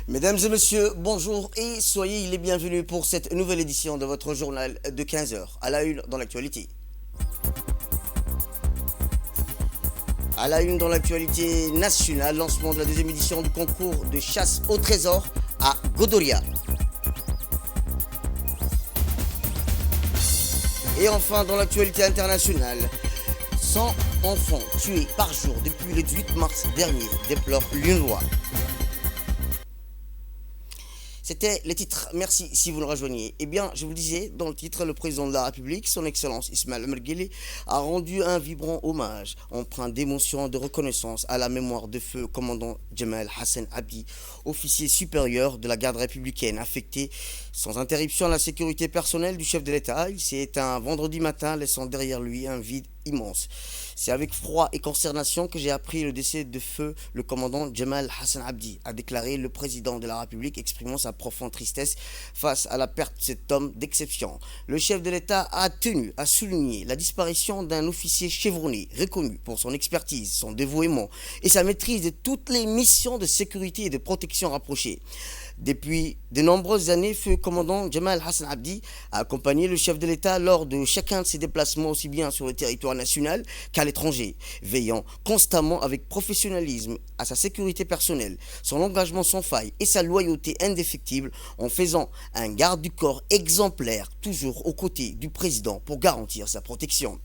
Mesdames et messieurs, bonjour et soyez les bienvenus pour cette nouvelle édition de votre journal de 15 heures, à la une dans l'actualité. À la une dans l'actualité nationale, lancement de la deuxième édition du concours de chasse au trésor à Godoria. Et enfin dans l'actualité internationale, 100 enfants tués par jour depuis le 18 mars dernier, déplore l'UNRWA. C'était les titres. Merci si vous le rejoignez. Eh bien, je vous le disais, dans le titre, le président de la République, son Excellence Ismaël Omar Guelleh, a rendu un vibrant hommage, empreint d'émotion et de reconnaissance à la mémoire de feu commandant Jamal Hassan Abdi, officier supérieur de la garde républicaine, affecté sans interruption à la sécurité personnelle du chef de l'État. Il s'est éteint un vendredi matin, laissant derrière lui un vide immense. C'est avec froid et consternation que j'ai appris le décès de feu le commandant Jamal Hassan Abdi, a déclaré le président de la République, exprimant sa profonde tristesse face à la perte de cet homme d'exception. Le chef de l'État a tenu à souligner la disparition d'un officier chevronné, reconnu pour son expertise, son dévouement et sa maîtrise de toutes les missions de sécurité et de protection rapprochées. Depuis de nombreuses années, feu commandant Jamal Hassan Abdi a accompagné le chef de l'État lors de chacun de ses déplacements aussi bien sur le territoire national qu'à l'étranger, veillant constamment avec professionnalisme à sa sécurité personnelle, son engagement sans faille et sa loyauté indéfectible en faisant un garde du corps exemplaire toujours aux côtés du président pour garantir sa protection.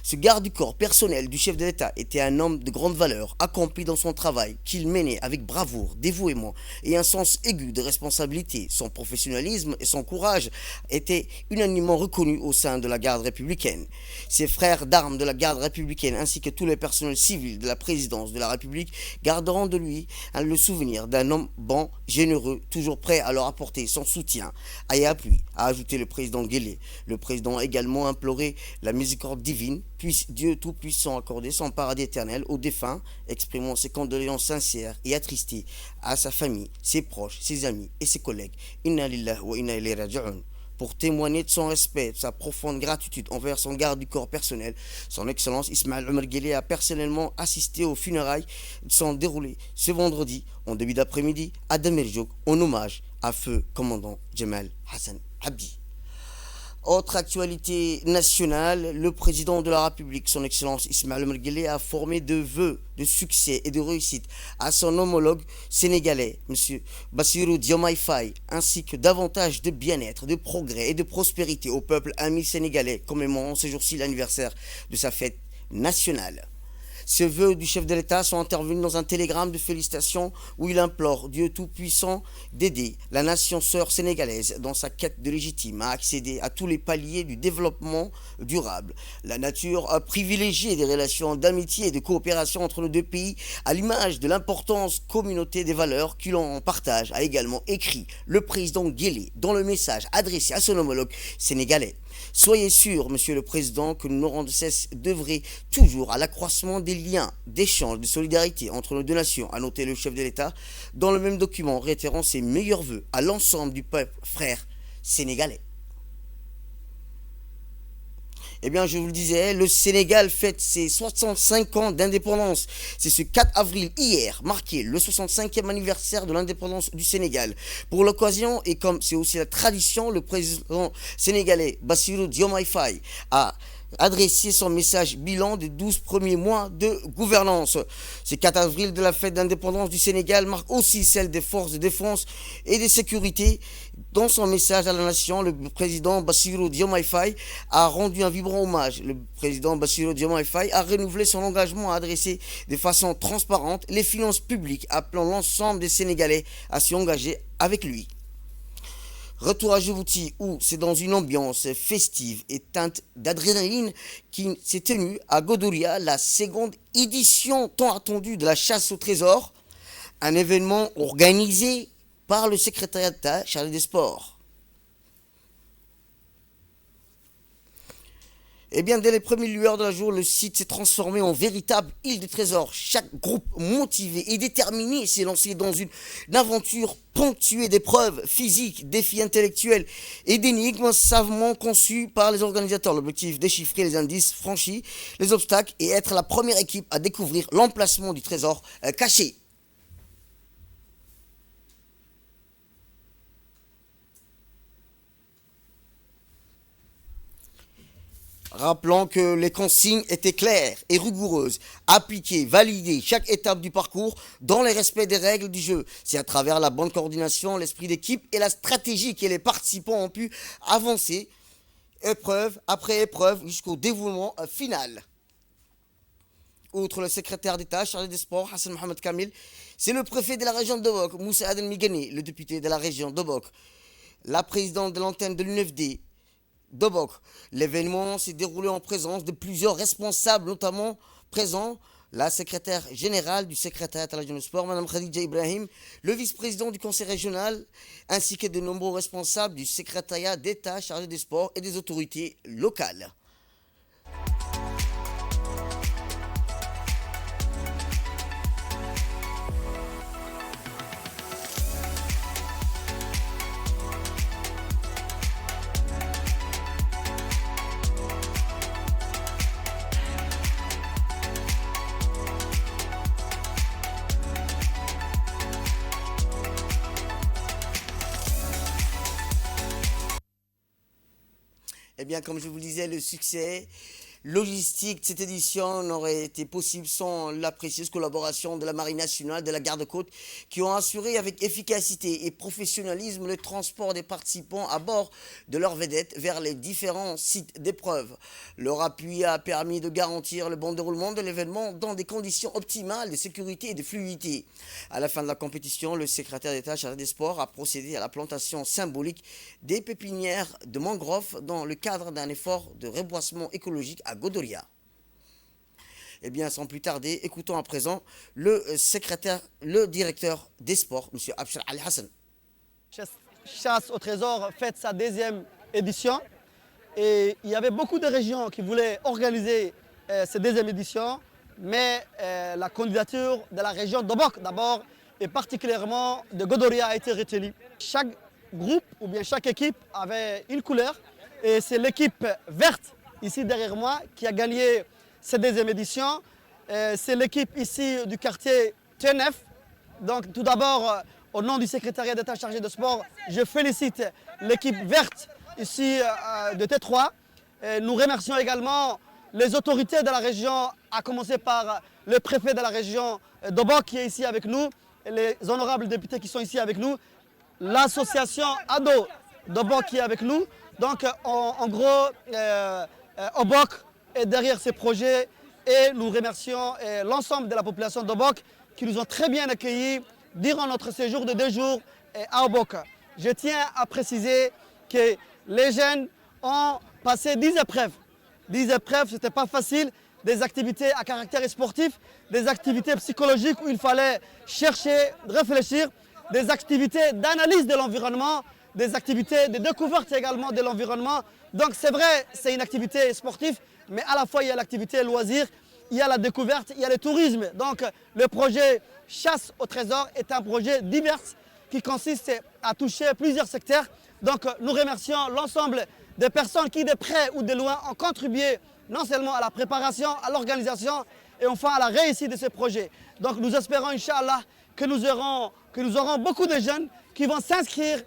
Ce garde du corps personnel du chef de l'État était un homme de grande valeur, accompli dans son travail, qu'il menait avec bravoure, dévouement et un sens aigu de responsabilité. Son professionnalisme et son courage étaient unanimement reconnus au sein de la garde républicaine. Ses frères d'armes de la garde républicaine ainsi que tous les personnels civils de la présidence de la République garderont de lui le souvenir d'un homme bon, généreux, toujours prêt à leur apporter son soutien et appui, a ajouté le président Guelleh. Le président a également imploré la miséricorde divine. Puisse Dieu Tout-Puissant accorder son paradis éternel aux défunts, exprimant ses condoléances sincères et attristées à sa famille, ses proches, ses amis et ses collègues. Inna lillahi wa inna ilayhi raji'un. Pour témoigner de son respect, de sa profonde gratitude envers son garde du corps personnel, son Excellence Ismaël Omar Guelleh a personnellement assisté aux funérailles qui sont déroulées ce vendredi, en début d'après-midi, à Damerjouk, en hommage à feu commandant Jamal Hassan Abdi. Autre actualité nationale, le président de la République, son Excellence Ismaël Omar Guelleh, a formé de vœux de succès et de réussite à son homologue sénégalais, M. Bassirou Diomaye Faye, ainsi que davantage de bien-être, de progrès et de prospérité au peuple ami sénégalais, commémorant ce jour-ci l'anniversaire de sa fête nationale. Ces vœux du chef de l'État sont intervenus dans un télégramme de félicitations où il implore Dieu Tout-Puissant d'aider la nation sœur sénégalaise dans sa quête de légitime à accéder à tous les paliers du développement durable. La nature a privilégié des relations d'amitié et de coopération entre nos deux pays à l'image de l'importance communauté des valeurs que l'on partage, a également écrit le président Guelleh dans le message adressé à son homologue sénégalais. Soyez sûr, Monsieur le Président, que nous n'aurons de cesse d'œuvrer toujours à l'accroissement des liens d'échange, de solidarité entre nos deux nations, a noté le chef de l'État dans le même document, réitérant ses meilleurs vœux à l'ensemble du peuple frère sénégalais. Eh bien, je vous le disais, le Sénégal fête ses 65 ans d'indépendance. C'est ce 4 avril, hier, marqué le 65e anniversaire de l'indépendance du Sénégal. Pour l'occasion, et comme c'est aussi la tradition, le président sénégalais Bassirou Diomaye Faye a adressé son message bilan des 12 premiers mois de gouvernance. Ce 4 avril de la fête d'indépendance du Sénégal marque aussi celle des forces de défense et de sécurité. Dans son message à la nation, le président Bassirou Diomaye Faye a rendu un vibrant hommage. Le président Bassirou Diomaye Faye a renouvelé son engagement à adresser de façon transparente les finances publiques, appelant l'ensemble des Sénégalais à s'y engager avec lui. Retour à Djibouti où c'est dans une ambiance festive et teinte d'adrénaline qui s'est tenue à Godoria la seconde édition tant attendue de la chasse au trésor, un événement organisé par le secrétariat d'État chargé des sports. Eh bien, dès les premières lueurs de la jour, le site s'est transformé en véritable île de trésors. Chaque groupe motivé et déterminé s'est lancé dans une aventure ponctuée d'épreuves physiques, défis intellectuels et d'énigmes savamment conçus par les organisateurs. L'objectif, déchiffrer les indices franchis, les obstacles et être la première équipe à découvrir l'emplacement du trésor caché. Rappelons que les consignes étaient claires et rigoureuses, appliquées, validées, chaque étape du parcours dans le respect des règles du jeu. C'est à travers la bonne coordination, l'esprit d'équipe et la stratégie que les participants ont pu avancer épreuve après épreuve jusqu'au dévouement final. Outre le secrétaire d'État chargé des sports, Hassan Mohamed Kamil, c'est le préfet de la région de Dobok, Moussa Adel Migani, le député de la région de Dobok, la présidente de l'antenne de l'UNFD, Dobok. L'événement s'est déroulé en présence de plusieurs responsables, notamment présents la secrétaire générale du secrétariat à la région du sport, Mme Khadija Ibrahim, le vice-président du conseil régional, ainsi que de nombreux responsables du secrétariat d'État chargé des sports et des autorités locales. Eh bien, comme je vous le disais, le succès logistique de cette édition n'aurait été possible sans la précieuse collaboration de la Marine nationale, de la Garde-Côte, qui ont assuré avec efficacité et professionnalisme le transport des participants à bord de leurs vedettes vers les différents sites d'épreuve. Leur appui a permis de garantir le bon déroulement de l'événement dans des conditions optimales de sécurité et de fluidité. À la fin de la compétition, le secrétaire d'État chargé des sports a procédé à la plantation symbolique des pépinières de mangroves dans le cadre d'un effort de reboisement écologique à Godoria. Eh bien, sans plus tarder, écoutons à présent le directeur des sports, M. Abshir Ali Hassan. Chasse au trésor fête sa deuxième édition et il y avait beaucoup de régions qui voulaient organiser cette deuxième édition, mais la candidature de la région d'Obok d'abord et particulièrement de Godoria a été retenue. Chaque groupe ou bien chaque équipe avait une couleur et c'est l'équipe verte ici derrière moi qui a gagné cette deuxième édition. C'est l'équipe ici du quartier TNF. Donc tout d'abord, au nom du secrétariat d'État chargé de sport, je félicite l'équipe verte ici de T3. Nous remercions également les autorités de la région, à commencer par le préfet de la région d'Obok qui est ici avec nous, et les honorables députés qui sont ici avec nous, l'association ADO d'Obok qui est avec nous. Donc en gros, Obok est derrière ces projets et nous remercions l'ensemble de la population d'Obok qui nous ont très bien accueillis durant notre séjour de 2 jours à Obok. Je tiens à préciser que les jeunes ont passé 10 épreuves. 10 épreuves, ce n'était pas facile, des activités à caractère sportif, des activités psychologiques où il fallait chercher, réfléchir, des activités d'analyse de l'environnement, des activités de découverte également de l'environnement. Donc c'est vrai, c'est une activité sportive, mais à la fois il y a l'activité loisir, il y a la découverte, il y a le tourisme. Donc le projet Chasse au trésor est un projet divers qui consiste à toucher plusieurs secteurs. Donc nous remercions l'ensemble des personnes qui de près ou de loin ont contribué non seulement à la préparation, à l'organisation et enfin à la réussite de ce projet. Donc nous espérons, Inch'Allah, que nous aurons beaucoup de jeunes qui vont s'inscrire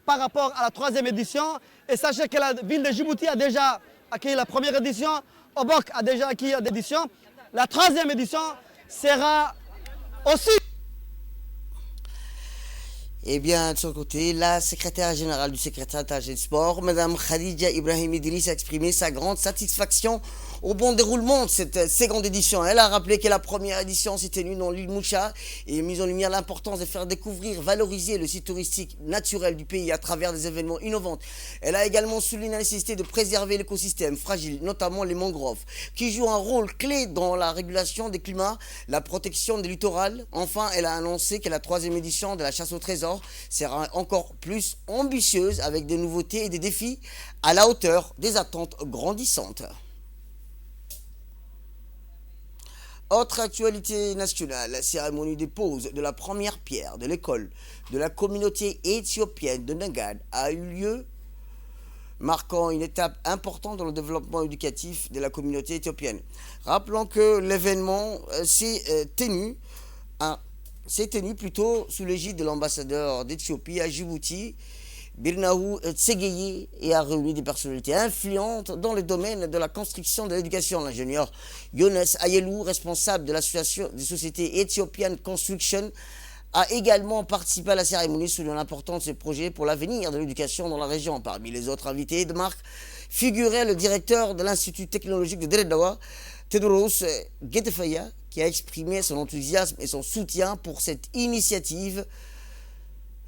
par rapport à la 3e édition. Et sachez que la ville de Djibouti a déjà accueilli la 1re édition, Obok a déjà accueilli l'édition. La 3e édition sera aussi... Eh bien, de son côté, la secrétaire générale du secrétariat des sports, Mme Khadija Ibrahim Idriss, a exprimé sa grande satisfaction au bon déroulement de cette seconde édition. Elle a rappelé que la première édition s'est tenue dans l'île Moucha et mis en lumière l'importance de faire découvrir, valoriser le site touristique naturel du pays à travers des événements innovants. Elle a également souligné la nécessité de préserver l'écosystème fragile, notamment les mangroves, qui jouent un rôle clé dans la régulation des climats, la protection des littorales. Enfin, elle a annoncé que la 3e édition de la chasse au trésor sera encore plus ambitieuse avec des nouveautés et des défis à la hauteur des attentes grandissantes. Autre actualité nationale, la cérémonie de pose de la première pierre de l'école de la communauté éthiopienne de Nagad a eu lieu, marquant une étape importante dans le développement éducatif de la communauté éthiopienne. Rappelons que l'événement s'est tenu plutôt sous l'égide de l'ambassadeur d'Éthiopie à Djibouti, Birnaou Tsegeye et a réuni des personnalités influentes dans le domaine de la construction de l'éducation. L'ingénieur Younes Ayelou, responsable de l'association des sociétés Ethiopian Construction, a également participé à la cérémonie soulignant l'importance de ce projet pour l'avenir de l'éducation dans la région. Parmi les autres invités de marque figurait le directeur de l'Institut technologique de Dreddawa, Tedros Getefaya, qui a exprimé son enthousiasme et son soutien pour cette initiative.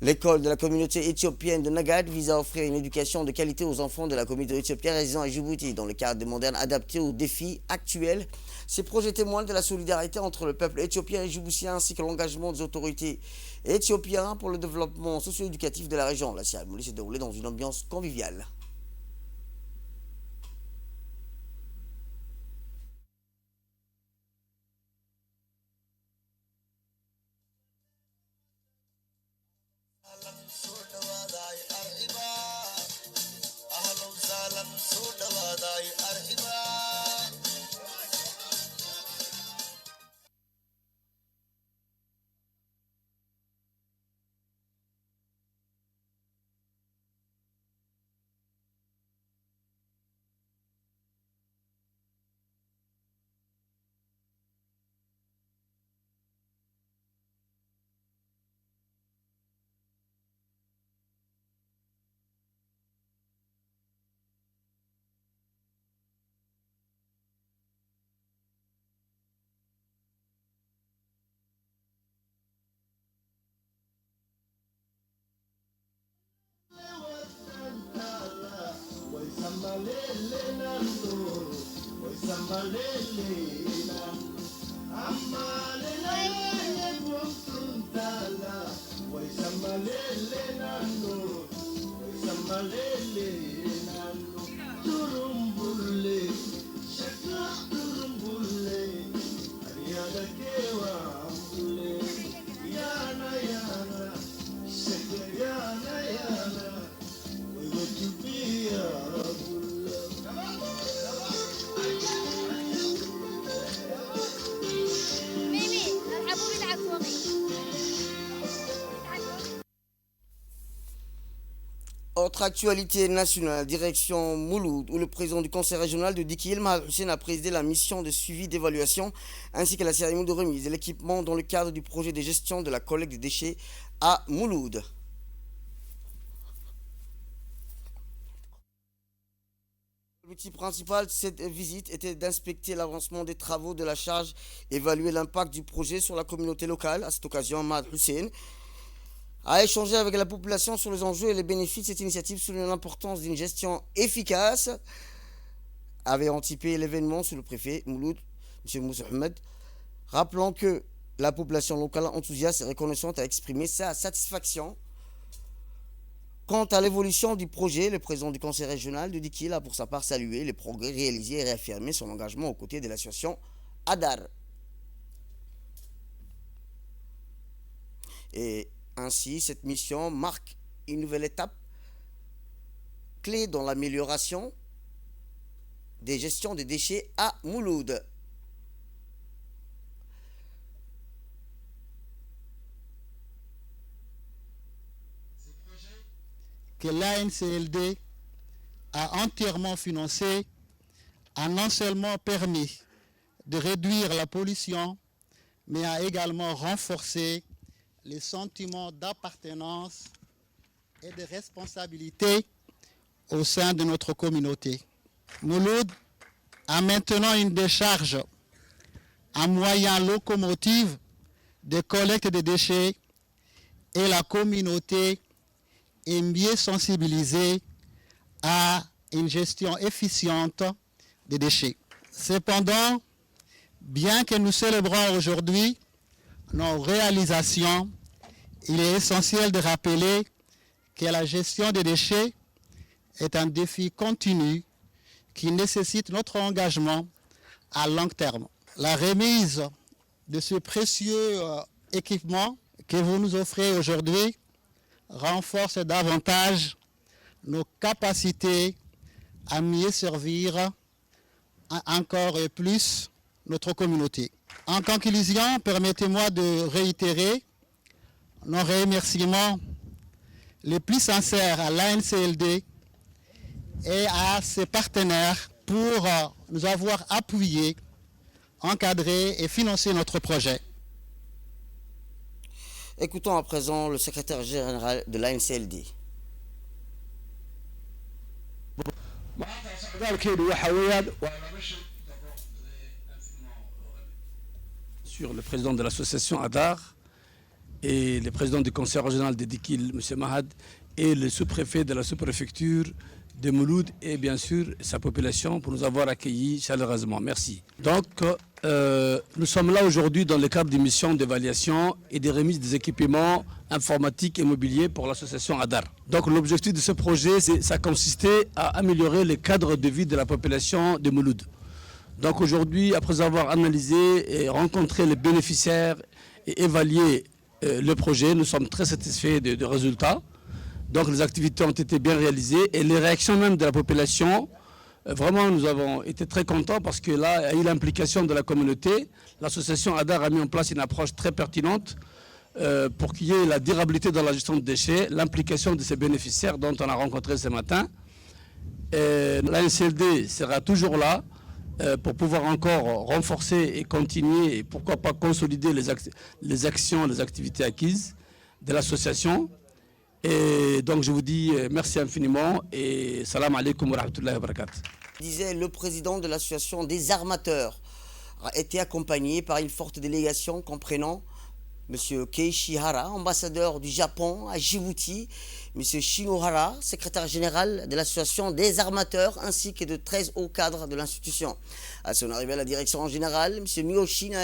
L'école de la communauté éthiopienne de Nagad vise à offrir une éducation de qualité aux enfants de la communauté éthiopienne résidant à Djibouti dans le cadre des modernes adaptés aux défis actuels. Ces projets témoignent de la solidarité entre le peuple éthiopien et djiboutien ainsi que l'engagement des autorités éthiopiennes pour le développement socio-éducatif de la région. La cérémonie s'est déroulée dans une ambiance conviviale. Autre actualité nationale, direction Mouloud, où le président du conseil régional de Dikil, Mahal Hussein, a présidé la mission de suivi d'évaluation ainsi que la cérémonie de remise de l'équipement dans le cadre du projet de gestion de la collecte des déchets à Mouloud. L'objectif principal de cette visite était d'inspecter l'avancement des travaux de la charge, évaluer l'impact du projet sur la communauté locale. À cette occasion, Mahal Hussein a échangé avec la population sur les enjeux et les bénéfices de cette initiative, soulignant l'importance d'une gestion efficace. Avait anticipé l'événement sous le préfet Mouloud, M. Moussa Ahmed, rappelant que la population locale enthousiaste et reconnaissante a exprimé sa satisfaction. Quant à l'évolution du projet, le président du conseil régional de Dikil a pour sa part salué les progrès réalisés et réaffirmé son engagement aux côtés de l'association Adar. Et ainsi, cette mission marque une nouvelle étape clé dans l'amélioration des gestions des déchets à Mouloud. Que l'ANCLD a entièrement financé a non seulement permis de réduire la pollution, mais a également renforcé les sentiments d'appartenance et de responsabilité au sein de notre communauté. Mouloud a maintenant une décharge à moyen locomotive de collecte de déchets et la communauté est mieux sensibilisée à une gestion efficiente des déchets. Cependant, bien que nous célébrons aujourd'hui nos réalisations, il est essentiel de rappeler que la gestion des déchets est un défi continu qui nécessite notre engagement à long terme. La remise de ce précieux équipement que vous nous offrez aujourd'hui renforce davantage nos capacités à mieux servir encore et plus notre communauté. En conclusion, permettez-moi de réitérer nos remerciements les plus sincères à l'ANCLD et à ses partenaires pour nous avoir appuyés, encadrés et financé notre projet. Écoutons à présent le secrétaire général de l'ANCLD. Sur le président de l'association Adar et le président du conseil régional de Dikil, M. Mahad, et le sous-préfet de la sous-préfecture de Mouloud et bien sûr sa population pour nous avoir accueillis chaleureusement. Merci. Donc, nous sommes là aujourd'hui dans le cadre d'une mission d'évaluation et de remise des équipements informatiques et mobiliers pour l'association Adar. Donc l'objectif de ce projet, ça consistait à améliorer le cadre de vie de la population de Mouloud. Donc aujourd'hui, après avoir analysé et rencontré les bénéficiaires et évalué le projet, nous sommes très satisfaits des résultats. Donc les activités ont été bien réalisées et les réactions même de la population, vraiment nous avons été très contents parce que là, il y a eu l'implication de la communauté. L'association Adar a mis en place une approche très pertinente pour qu'il y ait la durabilité dans la gestion de déchets, l'implication de ces bénéficiaires dont on a rencontré ce matin. L'ANCLD sera toujours là pour pouvoir encore renforcer et continuer et pourquoi pas consolider les actions, les activités acquises de l'association. Et donc je vous dis merci infiniment et salam alaikum wa rahmatullahi wa barakatuh. Disait le président de l'association des armateurs a été accompagné par une forte délégation comprenant M. Keiichi Hara, ambassadeur du Japon à Djibouti, M. Shinohara, secrétaire général de l'association des armateurs, ainsi que de 13 hauts cadres de l'institution. À son arrivée à la direction générale, M. Miyoshin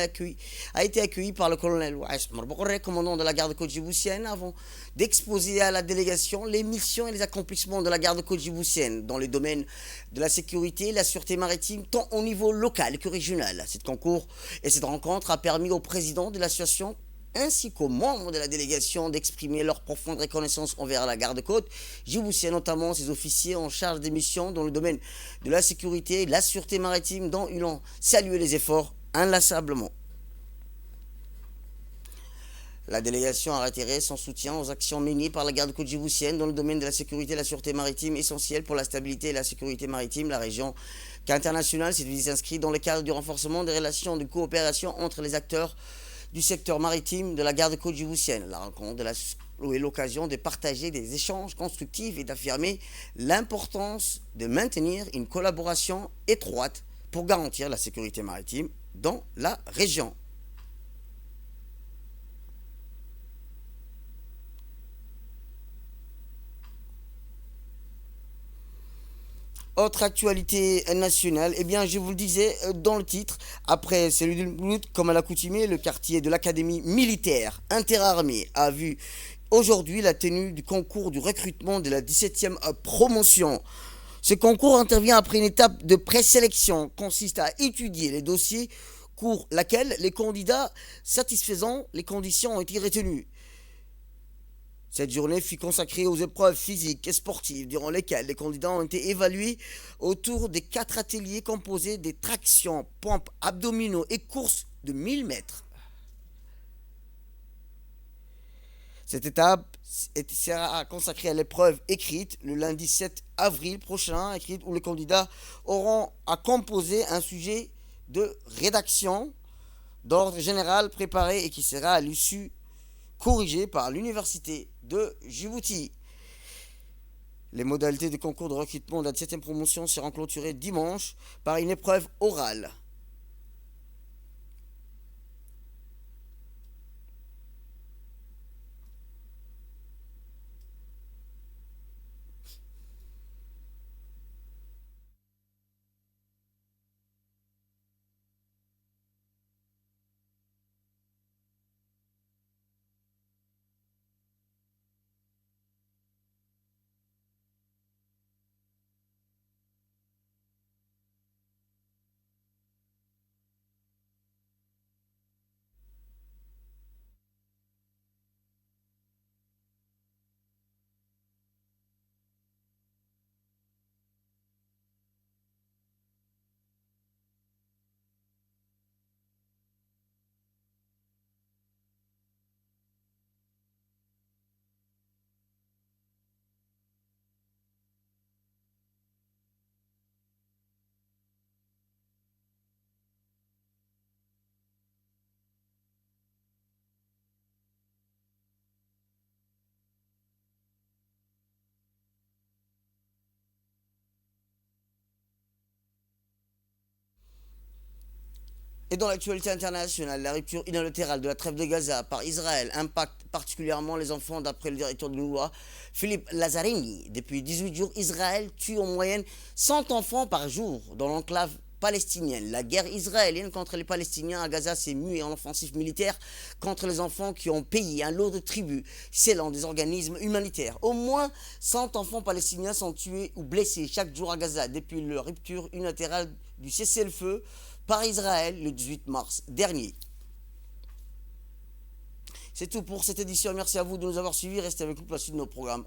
a été accueilli par le colonel Waïs Marbokore, commandant de la garde-côte djiboutienne, avant d'exposer à la délégation les missions et les accomplissements de la garde-côte djiboutienne dans les domaines de la sécurité et la sûreté maritime, tant au niveau local que régional. Cette concours et cette rencontre a permis au président de l'association ainsi qu'aux membres de la délégation d'exprimer leur profonde reconnaissance envers la garde-côte djiboutienne, notamment ses officiers en charge des missions dans le domaine de la sécurité et de la sûreté maritime, dont ils ont salué les efforts inlassablement. La délégation a réitéré son soutien aux actions menées par la garde-côte djiboutienne dans le domaine de la sécurité et la sûreté maritime, essentielles pour la stabilité et la sécurité maritime, la région qu'internationale. Cette visite s'inscrit dans le cadre du renforcement des relations de coopération entre les acteurs du secteur maritime de la garde-côte djiboutienne. La rencontre est l'occasion de partager des échanges constructifs et d'affirmer l'importance de maintenir une collaboration étroite pour garantir la sécurité maritime dans la région. Autre actualité nationale, eh bien je vous le disais dans le titre, après celui de Mouloud, comme à l'accoutumée, le quartier de l'académie militaire interarmée a vu aujourd'hui la tenue du concours du recrutement de la 17e promotion. Ce concours intervient après une étape de présélection, consiste à étudier les dossiers pour laquelle les candidats satisfaisant les conditions ont été retenus. Cette journée fut consacrée aux épreuves physiques et sportives durant lesquelles les candidats ont été évalués autour des 4 ateliers composés des tractions, pompes, abdominaux et courses de 1000 mètres. Cette étape sera consacrée à l'épreuve écrite le lundi 7 avril prochain, écrite où les candidats auront à composer un sujet de rédaction d'ordre général préparé et qui sera à l'issue corrigé par l'université de Djibouti. Les modalités de concours de recrutement de la 17e promotion seront clôturées dimanche par une épreuve orale. Et dans l'actualité internationale, la rupture unilatérale de la trêve de Gaza par Israël impacte particulièrement les enfants d'après le directeur de l'UNRWA, Philippe Lazzarini. Depuis 18 jours, Israël tue en moyenne 100 enfants par jour dans l'enclave palestinienne. La guerre israélienne contre les Palestiniens à Gaza s'est muée en offensive militaire contre les enfants qui ont payé un lot de tribut, selon des organismes humanitaires. Au moins 100 enfants palestiniens sont tués ou blessés chaque jour à Gaza depuis la rupture unilatérale du cessez-le-feu par Israël le 18 mars dernier. C'est tout pour cette édition. Merci à vous de nous avoir suivis. Restez avec nous pour la suite de nos programmes.